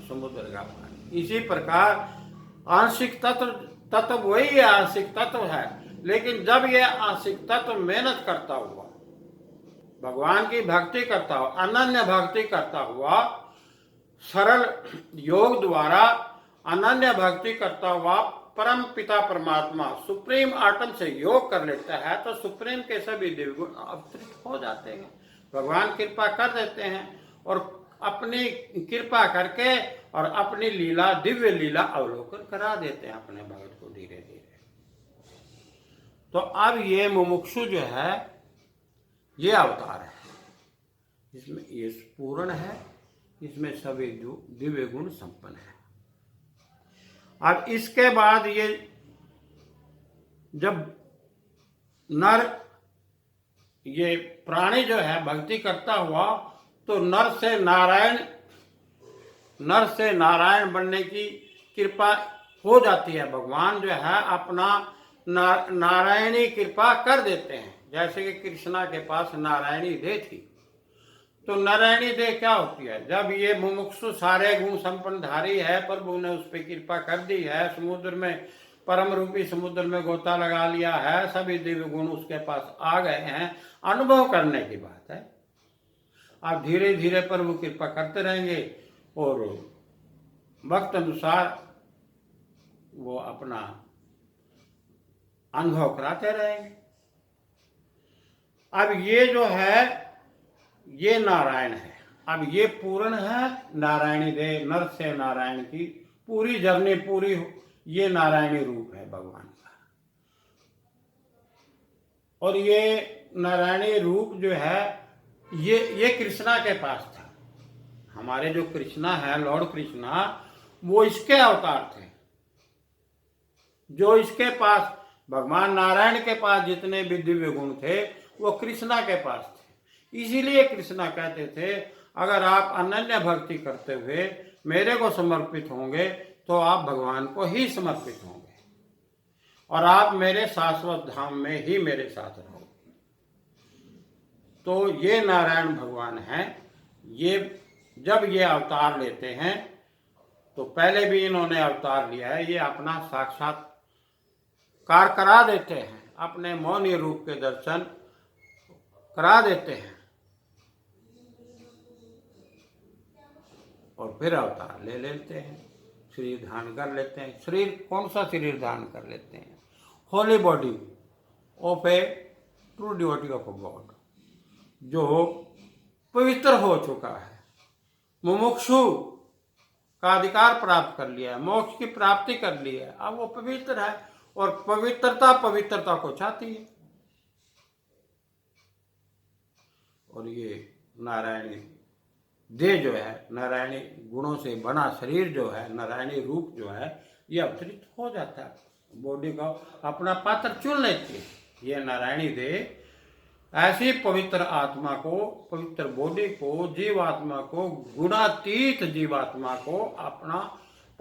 समुद्र का पानी। इसी प्रकार आंशिक तत्व वही है, आंशिक तत्व है, लेकिन जब ये आंशिक तत्व मेहनत करता हुआ, भगवान की भक्ति करता हुआ, अनन्य भक्ति करता हुआ, सरल योग द्वारा अनन्य भक्ति करता हुआ परम पिता परमात्मा सुप्रीम आत्म से योग कर लेता है, तो सुप्रीम के सभी दिव्यगुण अवतरित हो जाते हैं। भगवान कृपा कर देते हैं और अपनी कृपा करके और अपनी लीला, दिव्य लीला अवलोकन करा देते हैं अपने भगत को धीरे धीरे। तो अब ये मुमुक्षु जो है ये अवतार है, इसमें ये पूर्ण है, इसमें सभी दिव्य गुण संपन्न है। अब इसके बाद ये जब नर, ये प्राणी जो है भक्ति करता हुआ, तो नर से नारायण बनने की कृपा हो जाती है। भगवान जो है अपना नारायणी कृपा कर देते हैं। जैसे कि कृष्णा के पास नारायणी देह थी, तो नारायणी देह क्या होती है? जब ये मुमुक्षु सारे गुण संपन्न धारी है, प्रभु ने उस पर कृपा कर दी है, समुद्र में, परम रूपी समुद्र में गोता लगा लिया है, सभी दिव्य गुण उसके पास आ गए हैं, अनुभव करने की बात है। आप धीरे धीरे प्रभु कृपा करते रहेंगे और वक्त अनुसार वो अपना अनुभव कराते रहेंगे। अब ये जो है ये नारायण है। अब ये पूर्ण है नारायणी देह, नर से नारायण की पूरी जर्नी, पूरी ये नारायणी रूप है भगवान का। और ये नारायणी रूप जो है ये कृष्णा के पास था। हमारे जो कृष्णा है, लॉर्ड कृष्णा, वो इसके अवतार थे। जो इसके पास, भगवान नारायण के पास जितने भी दिव्य गुण थे वो कृष्णा के पास थे। इसीलिए कृष्णा कहते थे, अगर आप अनन्य भक्ति करते हुए मेरे को समर्पित होंगे तो आप भगवान को ही समर्पित होंगे और आप मेरे शाश्वत धाम में ही मेरे साथ रहोगे। तो ये नारायण भगवान हैं। ये जब ये अवतार लेते हैं, तो पहले भी इन्होंने अवतार लिया है, ये अपना साक्षात्कार करा देते हैं, अपने मौनी रूप के दर्शन करा देते हैं और फिर अवतार ले लेते हैं, शरीर धारण कर लेते हैं। शरीर कौन सा शरीर धारण कर लेते हैं? Holi body of A true devotee of God, जो पवित्र हो चुका है, मुमुक्षु का अधिकार प्राप्त कर लिया है, मोक्ष की प्राप्ति कर ली है, अब वो पवित्र है और पवित्रता को चाहती है। और ये नारायणी देह जो है, नारायणी गुणों से बना शरीर जो है, नारायणी रूप जो है, ये अवतरित हो जाता है, बॉडी का अपना पात्र चुन लेती है। ये नारायणी देह ऐसी पवित्र आत्मा को, पवित्र बॉडी को, जीवात्मा को, गुणातीत जीवात्मा को अपना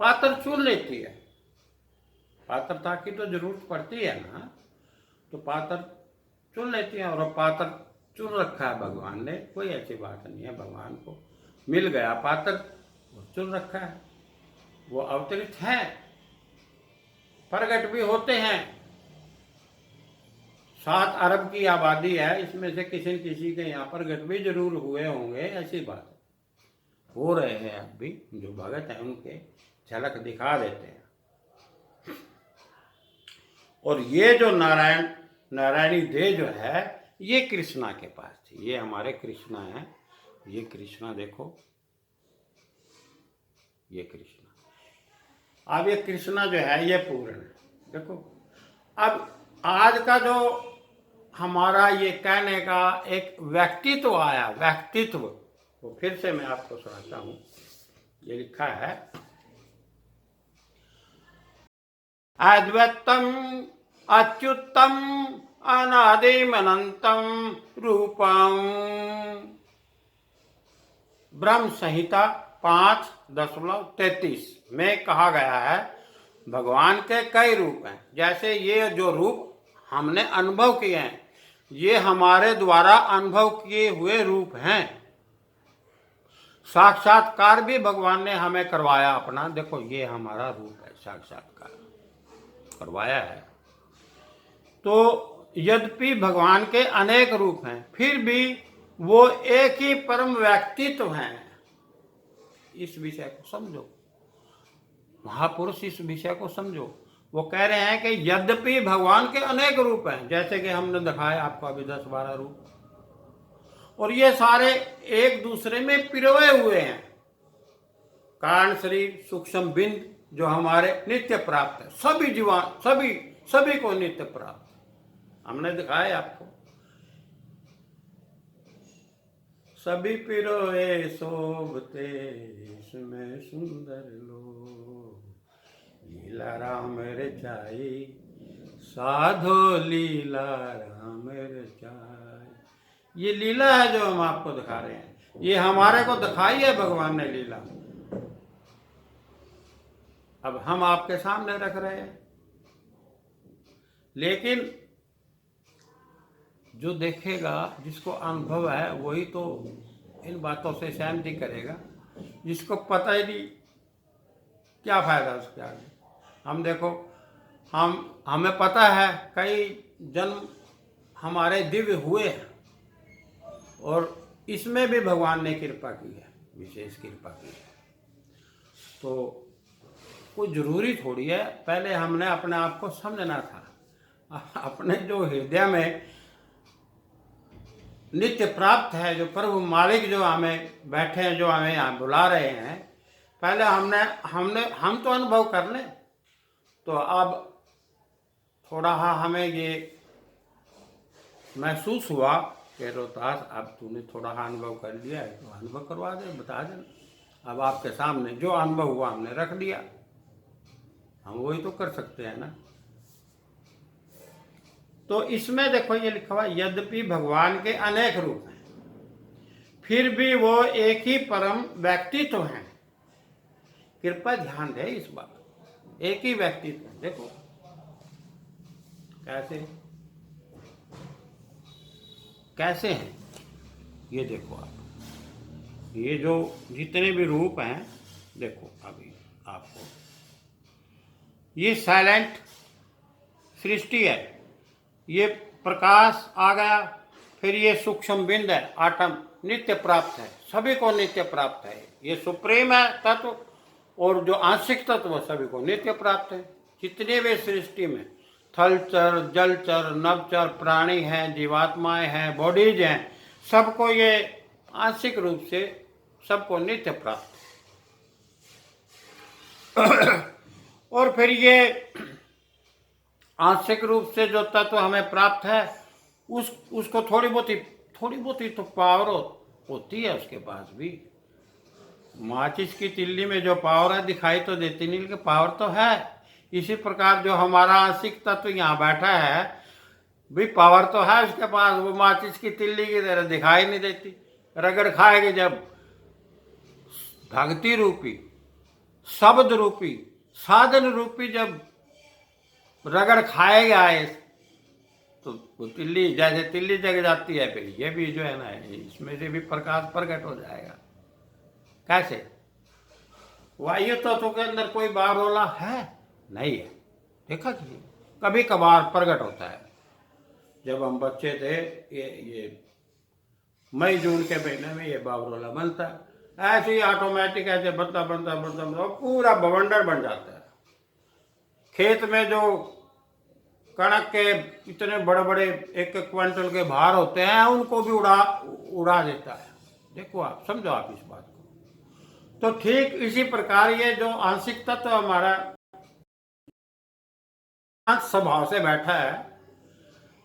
पात्र चुन लेती है। पात्रता की तो जरूरत पड़ती है ना, तो पात्र चुन लेती है और पात्र चुन रखा है भगवान ने। कोई ऐसी बात नहीं है, भगवान को मिल गया पात्र, चुन रखा है, वो अवतरित है, प्रकट भी होते हैं। 7 अरब की आबादी है, इसमें से किसी न किसी के यहाँ प्रकट भी जरूर हुए होंगे, ऐसी बात हो रहे हैं। अब भी जो भगत हैं उनके झलक दिखा देते हैं। और ये जो नारायणी देह जो है, ये कृष्णा के पास थी। ये हमारे कृष्णा है, ये कृष्णा देखो, ये कृष्णा। अब ये कृष्णा जो है ये पूर्ण है, देखो। अब आज का जो हमारा ये कहने का एक व्यक्तित्व आया, व्यक्तित्व, वो फिर से मैं आपको सुनाता हूं। ये लिखा है, अद्वैतम अच्युतम अनादिमनंतम रूपम, ब्रह्म संहिता 5.33 में कहा गया है भगवान के कई रूप हैं। जैसे ये जो रूप हमने अनुभव किए हैं, ये हमारे द्वारा अनुभव किए हुए रूप हैं। साक्षात्कार भी भगवान ने हमें करवाया अपना। देखो ये हमारा रूप है, साक्षात्कार करवाया है। तो यद्यपि भगवान के अनेक रूप हैं, फिर भी वो एक ही परम व्यक्तित्व हैं। इस विषय को समझो, महापुरुष इस विषय को समझो। वो कह रहे हैं कि यद्यपि भगवान के अनेक रूप हैं, जैसे कि हमने दिखाया आपको अभी 10-12 रूप, और ये सारे एक दूसरे में पिरोए हुए हैं। कारण शरीर, सूक्ष्म बिंद जो हमारे नित्य प्राप्त है, सभी जीवान, सभी को नित्य प्राप्त है। हमने दिखाया आपको, सभी पिरोए शोभते इसमें सुंदर लोग, लीला राम रचाई साधो लीला राम रचाई। ये लीला है जो हम आपको दिखा रहे हैं, ये हमारे को दिखाई है भगवान ने लीला, अब हम आपके सामने रख रहे हैं। लेकिन जो देखेगा, जिसको अनुभव है, वही तो इन बातों से सहमति करेगा। जिसको पता ही नहीं, क्या फायदा उसके आगे। हम देखो, हमें पता है कई जन्म हमारे दिव्य हुए हैं, और इसमें भी भगवान ने कृपा की है, विशेष कृपा की है। तो कोई जरूरी थोड़ी है, पहले हमने अपने आप को समझना था। अपने जो हृदय में नित्य प्राप्त है, जो प्रभु मालिक जो हमें बैठे हैं, जो हमें यहाँ बुला रहे हैं, पहले हम तो अनुभव कर लें। तो अब थोड़ा हमें ये महसूस हुआ कि रोहतास अब तूने थोड़ा अनुभव कर लिया है, तो अनुभव करवा दे, बता देना। अब आपके सामने जो अनुभव हुआ हमने रख दिया, हम वही तो कर सकते हैं ना। तो इसमें देखो ये लिखा हुआ, यद्यपि भगवान के अनेक रूप हैं, फिर भी वो एक ही परम व्यक्तित्व हैं। कृपया ध्यान दे इस बात, एक ही व्यक्तित्व। देखो कैसे हैं ये देखो आप, ये जो जितने भी रूप हैं, देखो अभी आपको ये साइलेंट सृष्टि है, ये प्रकाश आ गया, फिर ये सूक्ष्म बिंद है, आटम नित्य प्राप्त है, सभी को नित्य प्राप्त है। ये सुप्रीम है तत्व, और जो आंशिक तत्व सभी को नित्य प्राप्त है। जितने भी सृष्टि में थलचर, जलचर, नवचर, प्राणी हैं, जीवात्माएं हैं, बॉडीज हैं, सबको ये आंशिक रूप से सबको नित्य प्राप्त है। और फिर ये आंशिक रूप से जो तत्व हमें प्राप्त है, उसको थोड़ी बहुत ही तो पावर होती है उसके पास भी। माचिस की तिल्ली में जो पावर है दिखाई तो देती नहीं, लेकिन पावर तो है। इसी प्रकार जो हमारा आंशिक तत्व यहाँ बैठा है भी, पावर तो है उसके पास, वो माचिस की तिल्ली की तरह दिखाई नहीं देती। रगड़ खाएगी जब भक्ति रूपी, शब्द रूपी, साधन रूपी जब रगड़ खाएगा तो वो तिल्ली, जैसे तिल्ली जग जाती है, फिर ये भी जो है ना, इसमें से भी प्रकाश प्रकट हो जाएगा। कैसे? वायु तत्व के अंदर कोई बारोला है नहीं है, देखा कि कभी कभार प्रकट होता है। जब हम बच्चे थे, ये मई जून के महीने में ये बावरोला बनता है, ऐसे ही ऑटोमेटिक ऐसे बनता पूरा बवंडर बन जाता है। खेत में जो कणक के इतने बड़े बड़े 1-1 क्विंटल के भार होते हैं, उनको भी उड़ा देता है। देखो आप, समझो आप इस बात को। तो ठीक इसी प्रकार ये जो आंशिक तत्व हमारा स्वभाव से बैठा है,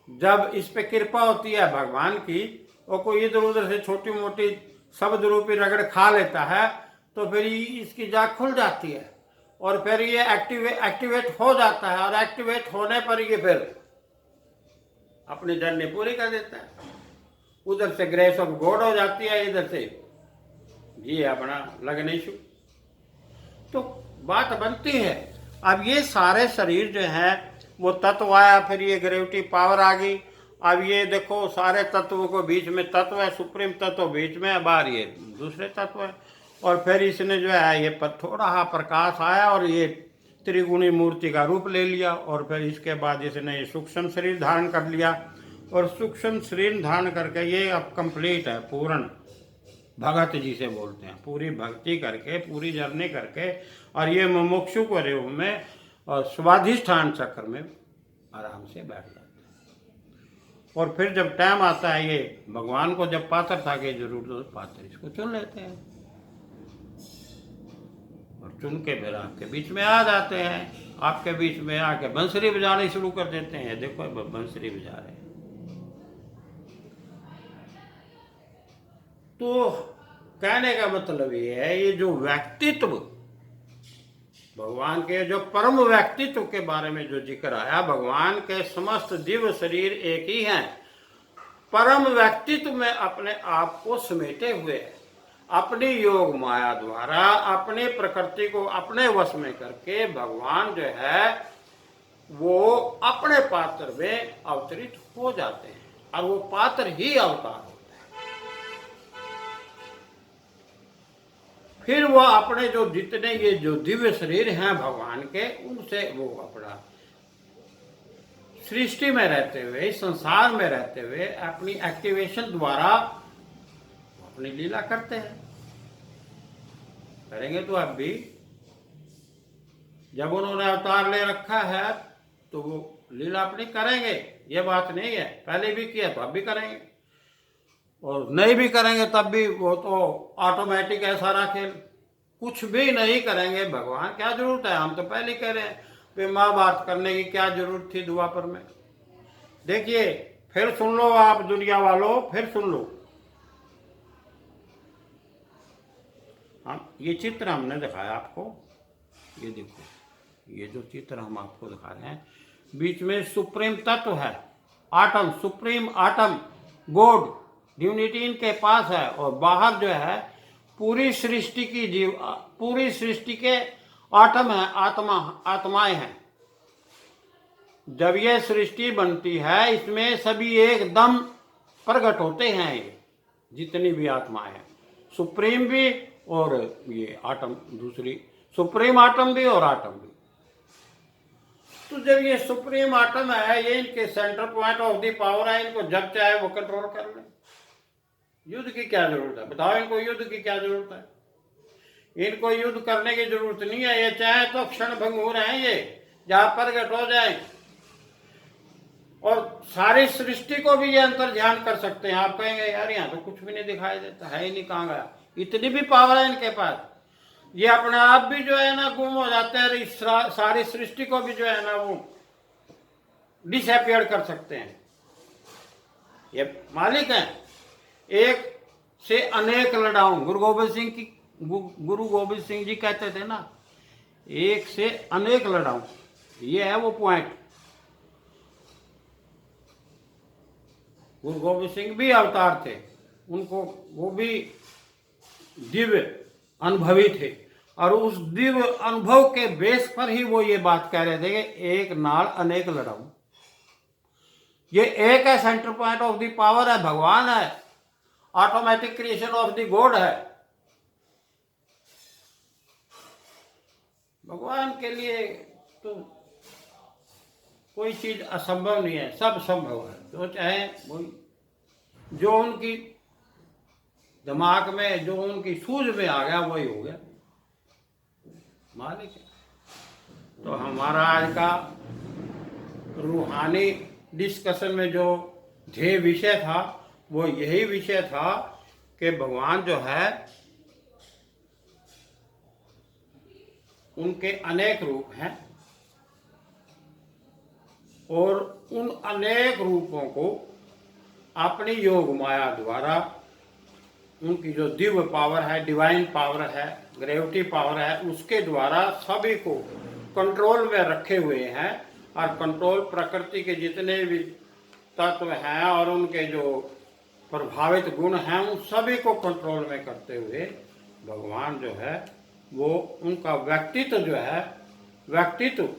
जब इस पे कृपा होती है भगवान की, और कोई इधर उधर से छोटी मोटी शब्द रूपी रगड़ खा लेता है, तो फिर इसकी जाग खुल जाती है, और फिर ये एक्टिवेट हो जाता है, और एक्टिवेट होने पर ये फिर अपनी जर्नी पूरी कर देता है। उधर से ग्रेस ऑफ गॉड हो जाती है, इधर से ये अपना लग्नेशु। तो बात बनती है। अब ये सारे शरीर जो हैं वो तत्व आया, फिर ये ग्रेविटी पावर आ गई। अब ये देखो सारे तत्वों को बीच में तत्व है, सुप्रीम तत्व बीच में, बाहर ये दूसरे तत्व है। और फिर इसने जो है ये पर थोड़ा सा प्रकाश आया और ये त्रिगुणी मूर्ति का रूप ले लिया, और फिर इसके बाद इसने ये सूक्ष्म शरीर धारण कर लिया, और सूक्ष्म शरीर धारण करके ये अब कंप्लीट है, पूर्ण भगत जिसे बोलते हैं, पूरी भक्ति करके, पूरी जर्नी करके, और ये मुमुक्षु को रूप में और स्वाधिष्ठान चक्र में आराम से बैठ जाता है। और फिर जब टाइम आता है, ये भगवान को जब पात्र था कि जरूर तो पात्र इसको चुन लेते हैं, और चुन के फिर आपके बीच में आ जाते हैं, आपके बीच में आके बंसरी बजानी शुरू कर देते हैं। देखो बंसरी बजा रहे हैं। तो कहने का मतलब ये है, ये जो व्यक्तित्व भगवान के जो परम व्यक्तित्व के बारे में जो जिक्र आया, भगवान के समस्त दिव्य शरीर एक ही हैं, परम व्यक्तित्व में अपने आप को समेटे हुए, अपनी योग माया द्वारा अपनी प्रकृति को अपने वश में करके भगवान जो है वो अपने पात्र में अवतरित हो जाते हैं, और वो पात्र ही अवतार होता है। फिर वो अपने जो जितने ये जो दिव्य शरीर हैं भगवान के, उनसे वो अपना सृष्टि में रहते हुए, संसार में रहते हुए अपनी एक्टिवेशन द्वारा अपनी लीला करते हैं। करेंगे तो अब भी, जब उन्होंने अवतार ले रखा है तो वो लीला अपनी करेंगे, ये बात नहीं है। पहले भी किया तो अब भी करेंगे, और नहीं भी करेंगे तब भी वो तो ऑटोमेटिक है सारा खेल। कुछ भी नहीं करेंगे भगवान, क्या जरूरत है? हम तो पहले कह रहे हैं कि महाभारत करने की क्या जरूरत थी द्वापर में। देखिए, फिर सुन लो आप दुनिया वालों, फिर सुन लो। हम ये चित्र हमने दिखाया आपको, ये देखो, ये जो चित्र हम आपको दिखा रहे हैं, बीच में सुप्रीम तत्व है, atom, supreme atom, God divinity इनके पास है, और बाहर जो है पूरी सृष्टि की जीव, पूरी सृष्टि के आटम है, आत्माएं हैं। जब ये सृष्टि बनती है, इसमें सभी एकदम प्रकट होते हैं, ये जितनी भी आत्माएं हैं, सुप्रीम भी और ये आटम, दूसरी सुप्रीम आटम भी और आटम भी। तो जब ये सुप्रीम आटम है, ये इनके centre point of the power है, इनको जब चाहे वो कंट्रोल कर ले। युद्ध की क्या जरूरत है? बताओ, इनको युद्ध की क्या जरूरत है? इनको युद्ध करने की जरूरत नहीं है। ये चाहे तो क्षण भंगुर हैं, ये जहां प्रकट हो जाए, और सारी सृष्टि को भी ये अंतर ध्यान कर सकते हैं। आप कहेंगे यार यहाँ तो कुछ भी नहीं दिखाई देता है, ही नहीं, कहाँ गया? इतनी भी पावर है इनके पास। ये अपने आप भी जो है ना गुम हो जाते हैं, सारी सृष्टि को भी जो है ना वो डिसअपियर कर सकते हैं। ये मालिक हैं, एक से अनेक लड़ाऊं। गुरु गोबिंद सिंह जी कहते थे ना, एक से अनेक लड़ाऊं, ये है वो पॉइंट। गुरु गोबिंद सिंह भी अवतार थे, उनको वो भी दिव्य अनुभवी थे, और उस दिव्य अनुभव के बेस पर ही वो ये बात कह रहे थे कि एक नाल अनेक लड़ाऊं। ये एक है, centre point of the power है, भगवान है, automatic creation of the God है। भगवान के लिए तो कोई चीज असंभव नहीं है, सब संभव है। जो चाहे वही, जो उनकी दिमाग में, जो उनकी सूझ में आ गया वही हो गया, मालिक है। तो हमारा आज का रूहानी डिस्कशन में जो ध्येय विषय था वो यही विषय था कि भगवान जो है उनके अनेक रूप हैं, और उन अनेक रूपों को अपनी योग माया द्वारा, उनकी जो दिव्य पावर है, डिवाइन पावर है, ग्रेविटी पावर है, उसके द्वारा सभी को कंट्रोल में रखे हुए हैं। और कंट्रोल प्रकृति के जितने भी तत्व हैं और उनके जो प्रभावित गुण हैं, उन सभी को कंट्रोल में करते हुए भगवान जो है वो उनका व्यक्तित्व जो है, व्यक्तित्व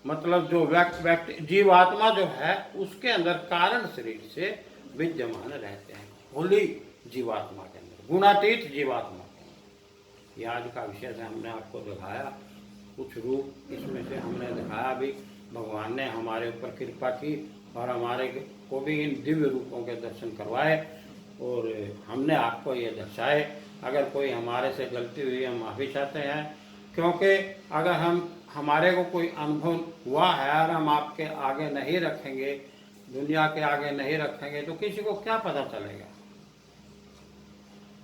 मतलब जो व्यक्ति जीवात्मा जो है उसके अंदर कारण शरीर से विद्यमान रहते हैं, होली जीवात्मा के अंदर, गुणातीत जीवात्मा के अंदर। ये आज का विषय से हमने आपको दिखाया, कुछ रूप इसमें से हमने दिखाया भी। भगवान ने हमारे ऊपर कृपा की और हमारे को भी इन दिव्य रूपों के दर्शन करवाए और हमने आपको ये दर्शाए। अगर कोई हमारे से गलती हुई, हम माफ़ी चाहते हैं, क्योंकि अगर हमारे को कोई अनुभव हुआ है और हम आपके आगे नहीं रखेंगे, दुनिया के आगे नहीं रखेंगे, तो किसी को क्या पता चलेगा।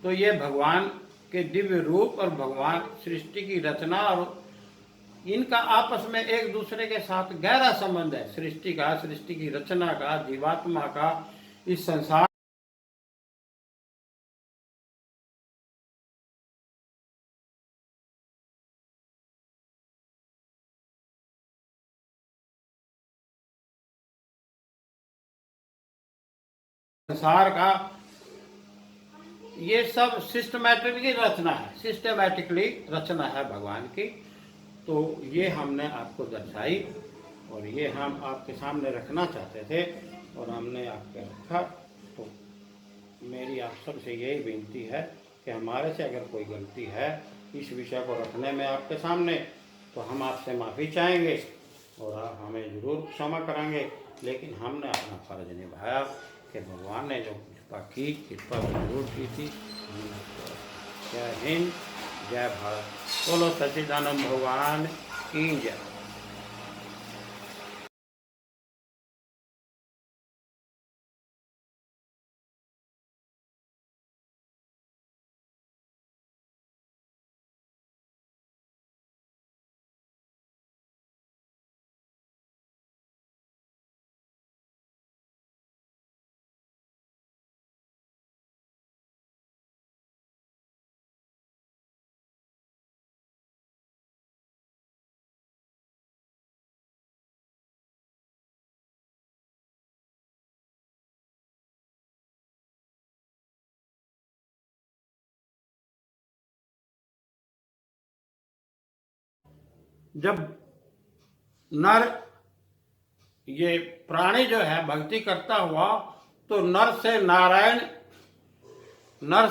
तो ये भगवान के दिव्य रूप और भगवान सृष्टि की रचना और इनका आपस में एक दूसरे के साथ गहरा संबंध है। सृष्टि का, सृष्टि की रचना का, जीवात्मा का, इस संसार संसार का, ये सब सिस्टमैटिकली रचना है, सिस्टमैटिकली रचना है भगवान की। तो ये हमने आपको दर्शाई और ये हम आपके सामने रखना चाहते थे और हमने आपके रखा। तो मेरी आप सबसे यही विनती है कि हमारे से अगर कोई गलती है इस विषय को रखने में आपके सामने, तो हम आपसे माफ़ी चाहेंगे और आप हमें ज़रूर क्षमा करेंगे। लेकिन हमने अपना फर्ज निभाया कि भगवान ने जो कृपा की, कृपा जरूर की थी। जय हिंद, जय भारत, बोलो सच्चिदानंद भगवान की जय। जब नर, ये प्राणी जो है भक्ति करता हुआ, तो नर से नारायण, नर